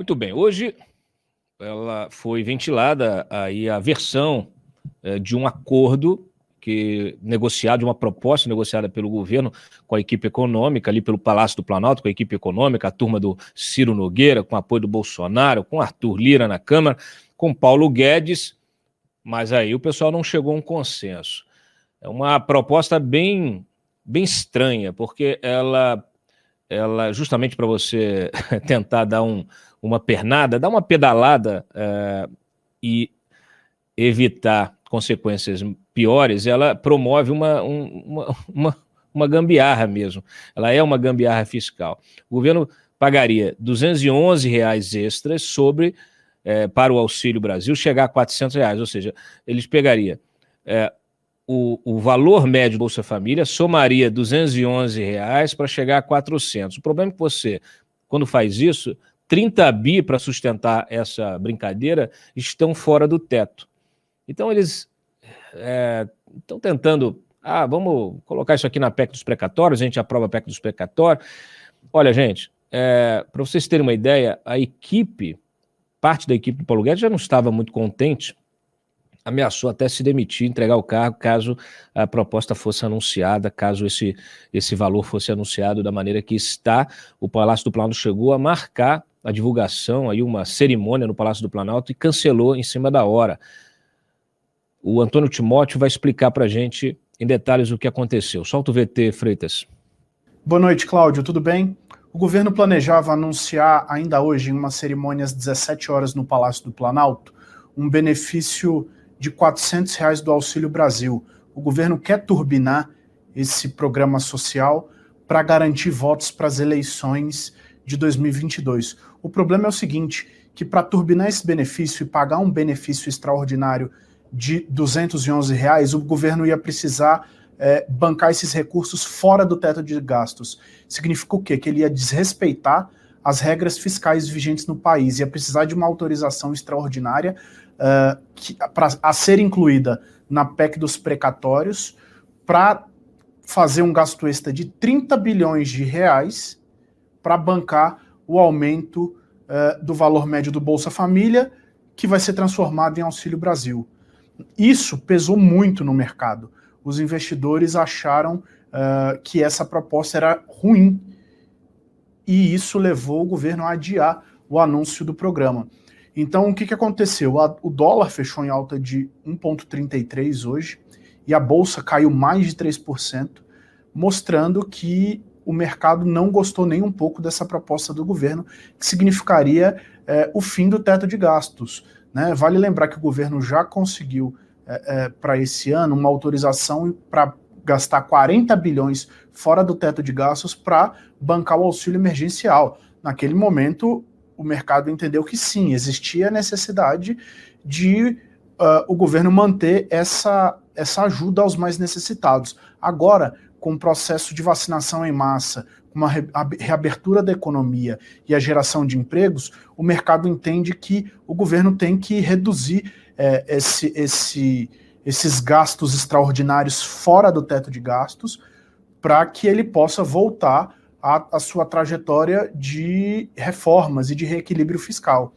Muito bem, hoje ela foi ventilada aí a versão de um acordo negociado, de uma proposta negociada pelo governo com a equipe econômica, ali pelo Palácio do Planalto, com a equipe econômica, a turma do Ciro Nogueira, com apoio do Bolsonaro, com Arthur Lira na Câmara, com Paulo Guedes, mas aí o pessoal não chegou a um consenso. É uma proposta bem estranha, porque ela justamente para você tentar dar uma pernada, dar uma pedalada e evitar consequências piores, ela promove uma gambiarra mesmo. Ela é uma gambiarra fiscal. O governo pagaria R$211 extras para o Auxílio Brasil chegar a R$400, ou seja, eles pegariam o valor médio do Bolsa Família, somaria R$211 para chegar a 400. O problema é que você, quando faz isso, 30 bi para sustentar essa brincadeira estão fora do teto. Então eles estão tentando, vamos colocar isso aqui na PEC dos precatórios, a gente aprova a PEC dos precatórios. Olha, gente, para vocês terem uma ideia, parte da equipe do Paulo Guedes já não estava muito contente, ameaçou até se demitir, entregar o cargo, caso a proposta fosse anunciada, caso esse valor fosse anunciado da maneira que está. O Palácio do Planalto chegou a marcar a divulgação, aí uma cerimônia no Palácio do Planalto e cancelou em cima da hora. O Antônio Timóteo vai explicar para a gente em detalhes o que aconteceu. Solta o VT, Freitas. Boa noite, Cláudio, tudo bem? O governo planejava anunciar ainda hoje, em uma cerimônia às 17 horas no Palácio do Planalto, um benefício de R$400 do Auxílio Brasil. O governo quer turbinar esse programa social para garantir votos para as eleições de 2022. O problema é o seguinte, que para turbinar esse benefício e pagar um benefício extraordinário de R$211, o governo ia precisar bancar esses recursos fora do teto de gastos. Significa o quê? Que ele ia desrespeitar as regras fiscais vigentes no país, ia precisar de uma autorização extraordinária a ser incluída na PEC dos precatórios para fazer um gasto extra de 30 bilhões de reais para bancar o aumento do valor médio do Bolsa Família, que vai ser transformado em Auxílio Brasil. Isso pesou muito no mercado. Os investidores acharam que essa proposta era ruim e isso levou o governo a adiar o anúncio do programa. Então, o que aconteceu? O dólar fechou em alta de 1,33 hoje e a bolsa caiu mais de 3%, mostrando que o mercado não gostou nem um pouco dessa proposta do governo, que significaria o fim do teto de gastos, né? Vale lembrar que o governo já conseguiu, para esse ano, uma autorização para gastar 40 bilhões fora do teto de gastos para bancar o auxílio emergencial. Naquele momento, o mercado entendeu que sim, existia a necessidade de o governo manter essa ajuda aos mais necessitados. Agora, com o processo de vacinação em massa, uma reabertura da economia e a geração de empregos, o mercado entende que o governo tem que reduzir esses gastos extraordinários fora do teto de gastos para que ele possa voltar à sua trajetória de reformas e de reequilíbrio fiscal.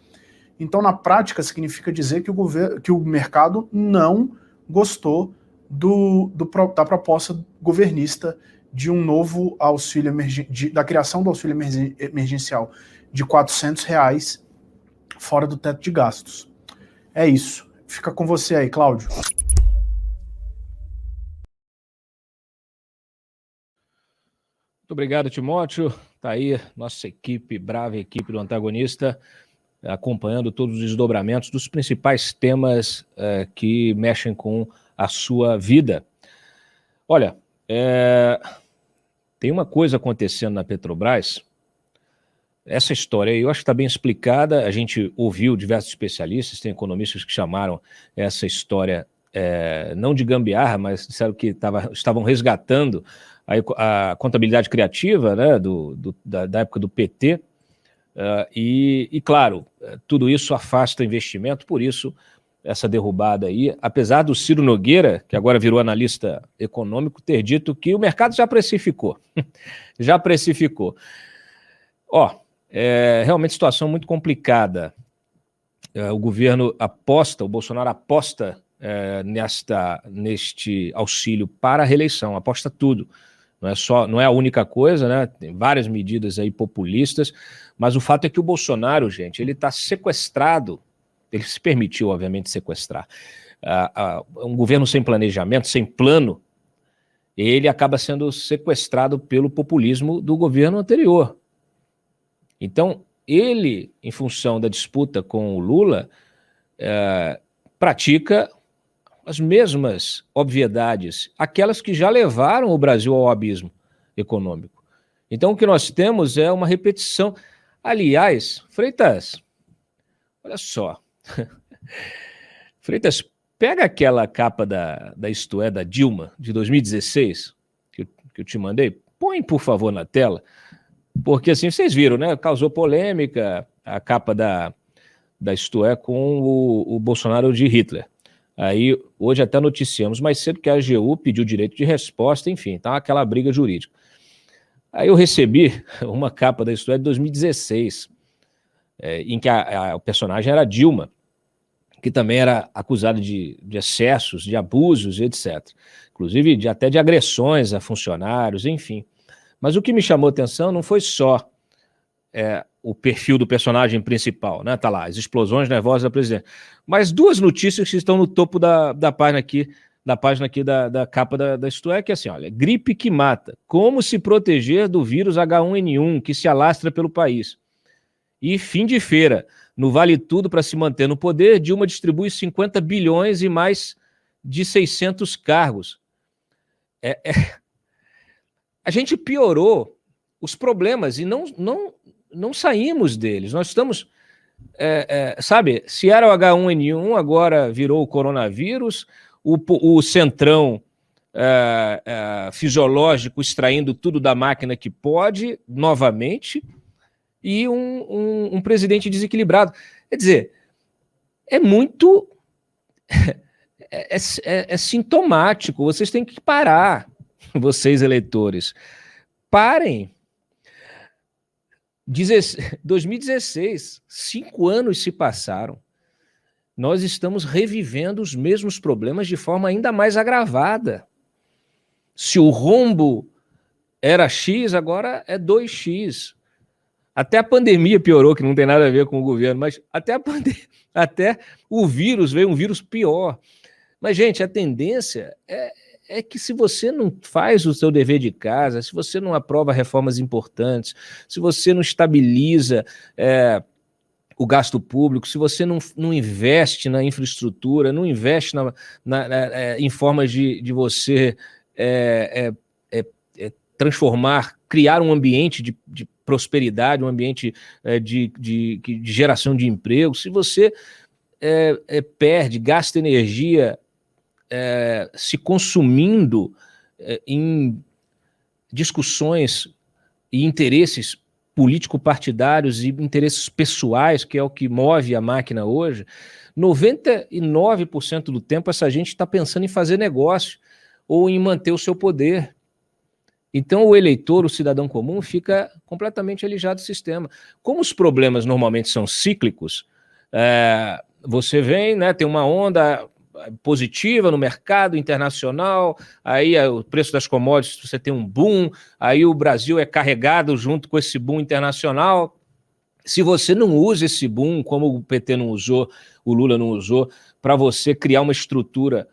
Então, na prática, significa dizer que o mercado não gostou da proposta governista de um novo auxílio da criação do auxílio emergencial de R$400 fora do teto de gastos. É isso. Fica com você aí, Cláudio. Muito obrigado, Timóteo. Está aí nossa equipe, brava equipe do Antagonista, acompanhando todos os desdobramentos dos principais temas que mexem com a sua vida. Olha, tem uma coisa acontecendo na Petrobras, essa história aí eu acho que está bem explicada, a gente ouviu diversos especialistas, tem economistas que chamaram essa história não de gambiarra, mas disseram que estavam resgatando a contabilidade criativa, né, da época do PT, e claro, tudo isso afasta investimento, por isso essa derrubada aí, apesar do Ciro Nogueira, que agora virou analista econômico, ter dito que o mercado já precificou. Já precificou. É realmente situação muito complicada. O governo aposta, o Bolsonaro aposta neste auxílio para a reeleição, aposta tudo. Não é a única coisa, né? Tem várias medidas aí populistas, mas o fato é que o Bolsonaro, gente, ele está sequestrado, ele se permitiu, obviamente, sequestrar. Um governo sem planejamento, sem plano, ele acaba sendo sequestrado pelo populismo do governo anterior. Então, ele, em função da disputa com o Lula, pratica as mesmas obviedades, aquelas que já levaram o Brasil ao abismo econômico. Então, o que nós temos é uma repetição. Aliás, Freitas, olha só. Freitas, pega aquela capa da Isto É, da Dilma, de 2016, que eu te mandei, põe, por favor, na tela, porque assim, vocês viram, né? Causou polêmica a capa da Isto É com o Bolsonaro de Hitler. Aí, hoje até noticiamos mais cedo que a AGU pediu direito de resposta, enfim, tá aquela briga jurídica. Aí eu recebi uma capa da Isto É de 2016, em que o personagem era Dilma, que também era acusada de excessos, de abusos, etc. Inclusive até de agressões a funcionários, enfim. Mas o que me chamou a atenção não foi só o perfil do personagem principal, né? Tá lá, as explosões nervosas da presidente. Mas duas notícias que estão no topo da página aqui, da capa da Isto É, que é assim, olha, gripe que mata, como se proteger do vírus H1N1 que se alastra pelo país. E fim de feira, no Vale Tudo para se manter no poder, Dilma distribui 50 bilhões e mais de 600 cargos. A gente piorou os problemas e não saímos deles. Nós estamos, sabe, se era o H1N1, agora virou o coronavírus, o centrão fisiológico extraindo tudo da máquina que pode, novamente, e um presidente desequilibrado. Quer dizer, é muito... É sintomático, vocês têm que parar, vocês eleitores. Parem. 2016, 5 anos se passaram. Nós estamos revivendo os mesmos problemas de forma ainda mais agravada. Se o rombo era X, agora é 2X. Até a pandemia piorou, que não tem nada a ver com o governo, mas até o vírus veio um vírus pior. Mas, gente, a tendência é que se você não faz o seu dever de casa, se você não aprova reformas importantes, se você não estabiliza o gasto público, se você não investe na infraestrutura, não investe em formas de você transformar, criar um ambiente de prosperidade, um ambiente de geração de emprego, se você perde, gasta energia se consumindo em discussões e interesses político-partidários e interesses pessoais, que é o que move a máquina hoje, 99% do tempo essa gente está pensando em fazer negócio ou em manter o seu poder. Então o eleitor, o cidadão comum, fica completamente alijado do sistema. Como os problemas normalmente são cíclicos, você vem, né, tem uma onda positiva no mercado internacional, aí o preço das commodities, você tem um boom, aí o Brasil é carregado junto com esse boom internacional. Se você não usa esse boom, como o PT não usou, o Lula não usou, para você criar uma estrutura,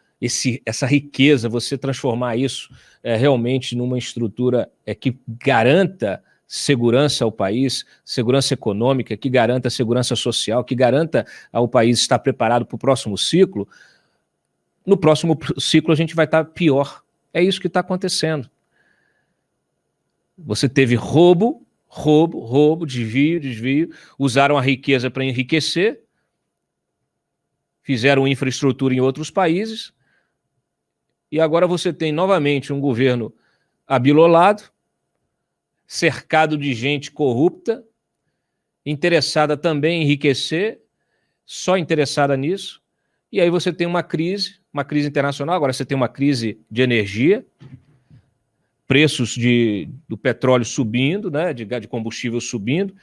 essa riqueza, você transformar isso realmente numa estrutura que garanta segurança ao país, segurança econômica, que garanta segurança social, que garanta ao país estar preparado para o próximo ciclo, no próximo ciclo a gente vai estar pior. É isso que está acontecendo. Você teve roubo, desvio, usaram a riqueza para enriquecer, fizeram infraestrutura em outros países, e agora você tem novamente um governo abilolado, cercado de gente corrupta, interessada também em enriquecer, só interessada nisso, e aí você tem uma crise internacional, agora você tem uma crise de energia, preços do petróleo subindo, né, de combustível subindo,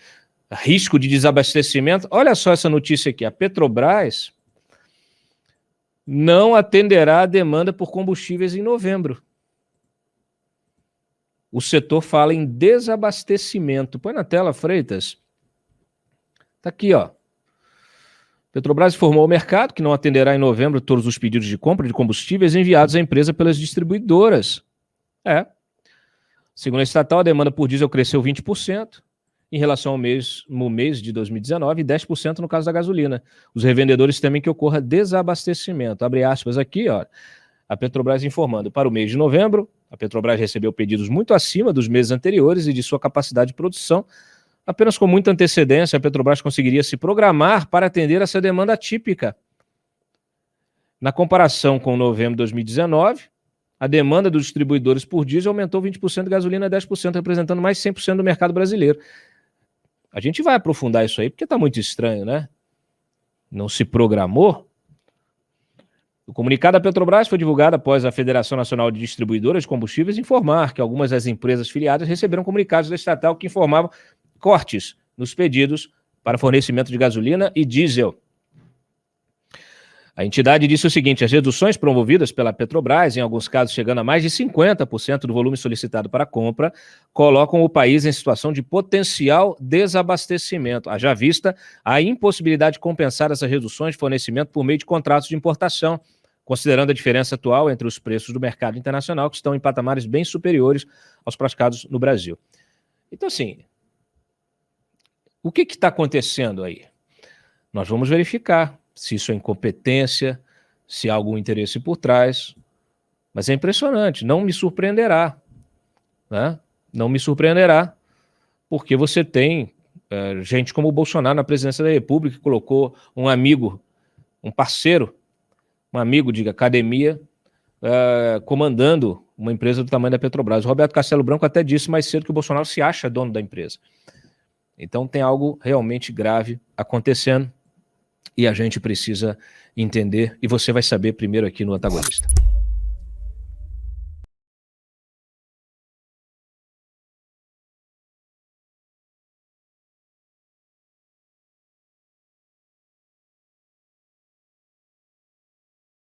risco de desabastecimento. Olha só essa notícia aqui, a Petrobras não atenderá a demanda por combustíveis em novembro. O setor fala em desabastecimento. Põe na tela, Freitas. Tá aqui, ó. Petrobras informou ao mercado que não atenderá em novembro todos os pedidos de compra de combustíveis enviados à empresa pelas distribuidoras. Segundo a estatal, a demanda por diesel cresceu 20% em relação ao mês de 2019 e 10% no caso da gasolina. Os revendedores temem que ocorra desabastecimento. Abre aspas aqui, ó. A Petrobras informando, para o mês de novembro, a Petrobras recebeu pedidos muito acima dos meses anteriores e de sua capacidade de produção. Apenas com muita antecedência, a Petrobras conseguiria se programar para atender essa demanda atípica. Na comparação com novembro de 2019, a demanda dos distribuidores por diesel aumentou 20% e gasolina 10%, representando mais 100% do mercado brasileiro. A gente vai aprofundar isso aí, porque está muito estranho, né? Não se programou. O comunicado da Petrobras foi divulgado após a Federação Nacional de Distribuidoras de Combustíveis informar que algumas das empresas filiadas receberam comunicados da estatal que informavam cortes nos pedidos para fornecimento de gasolina e diesel. A entidade disse o seguinte: as reduções promovidas pela Petrobras, em alguns casos chegando a mais de 50% do volume solicitado para compra, colocam o país em situação de potencial desabastecimento. Haja vista a impossibilidade de compensar essas reduções de fornecimento por meio de contratos de importação, considerando a diferença atual entre os preços do mercado internacional, que estão em patamares bem superiores aos praticados no Brasil. Então, assim, o que está acontecendo aí? Nós vamos verificar se isso é incompetência, se há algum interesse por trás. Mas é impressionante, não me surpreenderá. Né? Não me surpreenderá, porque você tem gente como o Bolsonaro na presidência da República, que colocou um amigo, um parceiro, um amigo de academia, comandando uma empresa do tamanho da Petrobras. O Roberto Castelo Branco até disse mais cedo que o Bolsonaro se acha dono da empresa. Então tem algo realmente grave acontecendo e a gente precisa entender, e você vai saber primeiro aqui no Antagonista.